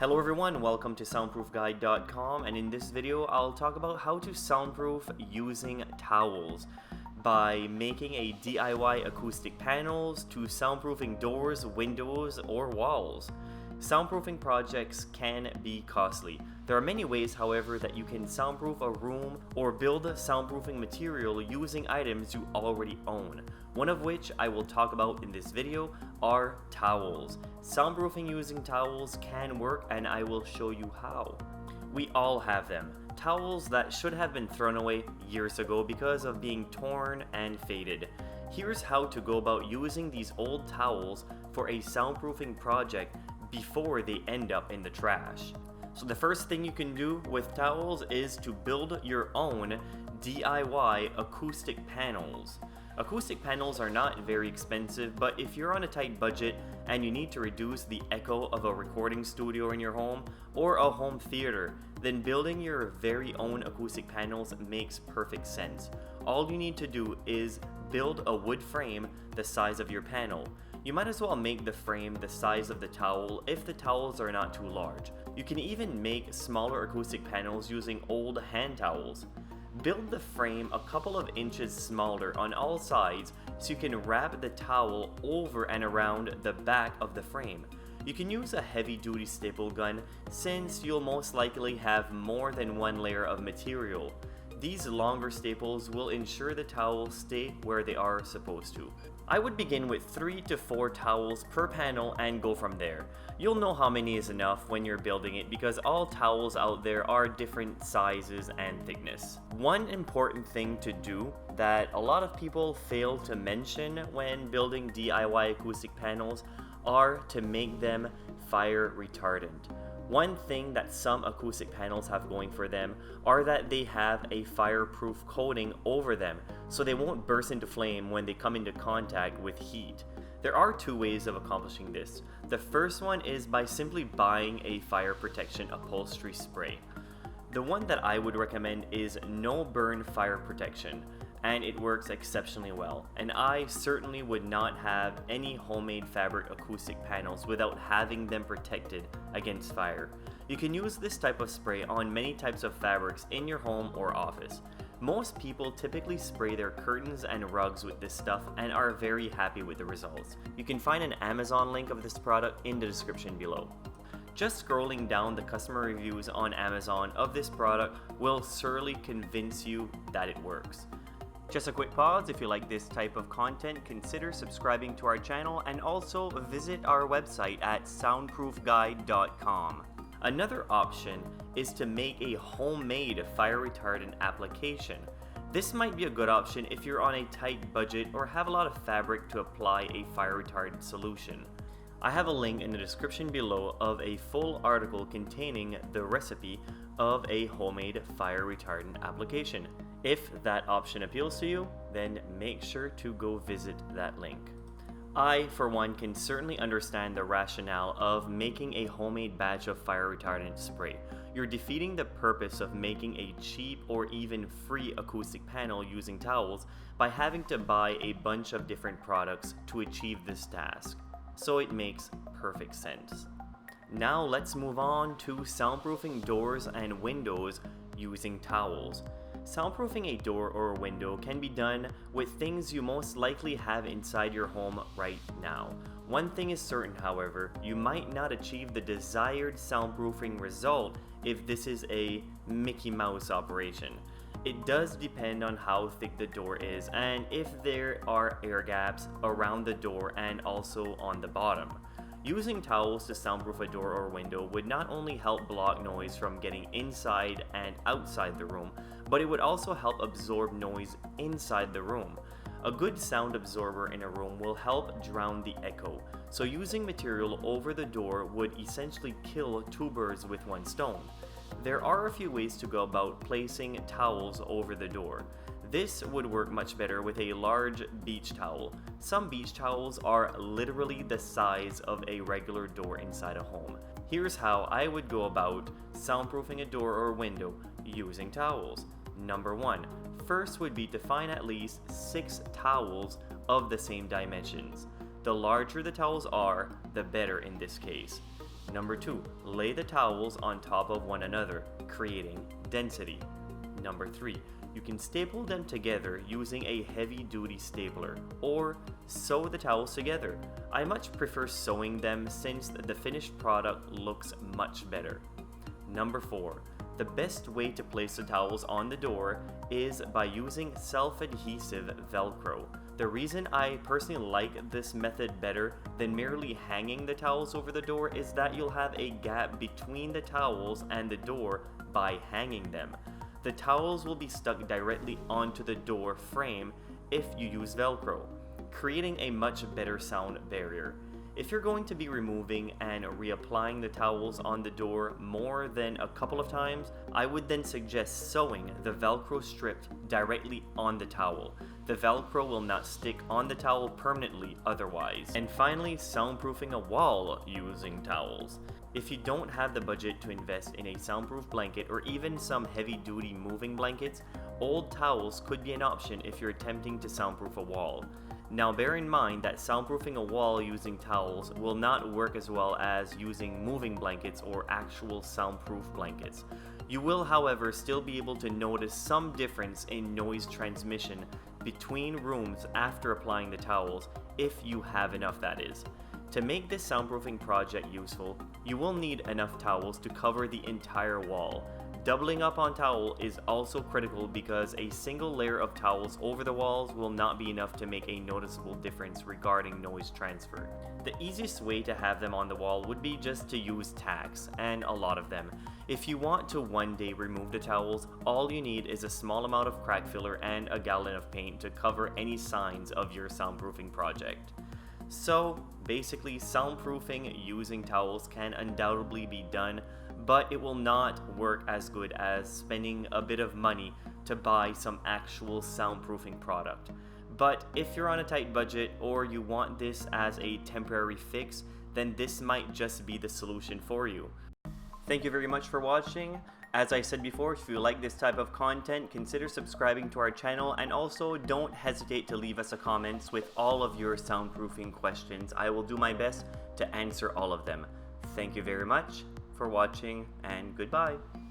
Hello everyone, welcome to soundproofguide.com, and in this video I'll talk about how to soundproof using towels by making a DIY acoustic panels to soundproofing doors, windows, or walls. Soundproofing projects can be costly. There are many ways, however, that you can soundproof a room or build soundproofing material using items you already own. One of which I will talk about in this video are towels. Soundproofing using towels can work, and I will show you how. We all have them. Towels that should have been thrown away years ago because of being torn and faded. Here's how to go about using these old towels for a soundproofing project before they end up in the trash. So the first thing you can do with towels is to build your own DIY acoustic panels. Acoustic panels are not very expensive, but if you're on a tight budget and you need to reduce the echo of a recording studio in your home or a home theater, then building your very own acoustic panels makes perfect sense. All you need to do is build a wood frame the size of your panel. You might as well make the frame the size of the towel if the towels are not too large. You can even make smaller acoustic panels using old hand towels. Build the frame a couple of inches smaller on all sides so you can wrap the towel over and around the back of the frame. You can use a heavy-duty staple gun since you'll most likely have more than one layer of material. These longer staples will ensure the towels stay where they are supposed to. I would begin with 3 to 4 towels per panel and go from there. You'll know how many is enough when you're building it because all towels out there are different sizes and thickness. One important thing to do that a lot of people fail to mention when building DIY acoustic panels are to make them fire retardant. One thing that some acoustic panels have going for them are that they have a fireproof coating over them, so they won't burst into flame when they come into contact with heat. There are 2 ways of accomplishing this. The first one is by simply buying a fire protection upholstery spray. The one that I would recommend is No Burn Fire Protection, and it works exceptionally well. And I certainly would not have any homemade fabric acoustic panels without having them protected against fire. You can use this type of spray on many types of fabrics in your home or office. Most people typically spray their curtains and rugs with this stuff and are very happy with the results. You can find an Amazon link of this product in the description below. Just scrolling down the customer reviews on Amazon of this product will surely convince you that it works. Just a quick pause, if you like this type of content, consider subscribing to our channel and also visit our website at soundproofguide.com. Another option is to make a homemade fire retardant application. This might be a good option if you're on a tight budget or have a lot of fabric to apply a fire retardant solution. I have a link in the description below of a full article containing the recipe of a homemade fire retardant application. If that option appeals to you, then make sure to go visit that link. I, for one, can certainly understand the rationale of making a homemade batch of fire retardant spray. You're defeating the purpose of making a cheap or even free acoustic panel using towels by having to buy a bunch of different products to achieve this task. So it makes perfect sense. Now let's move on to soundproofing doors and windows using towels. Soundproofing a door or a window can be done with things you most likely have inside your home right now. One thing is certain, however, you might not achieve the desired soundproofing result if this is a Mickey Mouse operation. It does depend on how thick the door is and if there are air gaps around the door and also on the bottom. Using towels to soundproof a door or window would not only help block noise from getting inside and outside the room, but it would also help absorb noise inside the room. A good sound absorber in a room will help drown the echo, so using material over the door would essentially kill 2 birds with 1 stone. There are a few ways to go about placing towels over the door. This would work much better with a large beach towel. Some beach towels are literally the size of a regular door inside a home. Here's how I would go about soundproofing a door or window using towels. Number 1. First would be to find at least 6 towels of the same dimensions. The larger the towels are, the better in this case. Number 2, lay the towels on top of one another, creating density. Number 3, you can staple them together using a heavy-duty stapler, or sew the towels together. I much prefer sewing them since the finished product looks much better. Number 4, the best way to place the towels on the door is by using self-adhesive Velcro. The reason I personally like this method better than merely hanging the towels over the door is that you'll have a gap between the towels and the door by hanging them. The towels will be stuck directly onto the door frame if you use Velcro, creating a much better sound barrier. If you're going to be removing and reapplying the towels on the door more than a couple of times, I would then suggest sewing the Velcro strip directly on the towel. The Velcro will not stick on the towel permanently otherwise. And finally, soundproofing a wall using towels. If you don't have the budget to invest in a soundproof blanket or even some heavy-duty moving blankets, old towels could be an option if you're attempting to soundproof a wall. Now bear in mind that soundproofing a wall using towels will not work as well as using moving blankets or actual soundproof blankets. You will, however, still be able to notice some difference in noise transmission between rooms after applying the towels, if you have enough, that is. To make this soundproofing project useful, you will need enough towels to cover the entire wall. Doubling up on towel is also critical because a single layer of towels over the walls will not be enough to make a noticeable difference regarding noise transfer. The easiest way to have them on the wall would be just to use tacks, and a lot of them. If you want to one day remove the towels, all you need is a small amount of crack filler and a gallon of paint to cover any signs of your soundproofing project. So basically, soundproofing using towels can undoubtedly be done, but it will not work as good as spending a bit of money to buy some actual soundproofing product. But if you're on a tight budget or you want this as a temporary fix, then this might just be the solution for you. Thank you very much for watching. As I said before, if you like this type of content, consider subscribing to our channel, and also don't hesitate to leave us a comment with all of your soundproofing questions. I will do my best to answer all of them. Thank you very much for watching, and goodbye.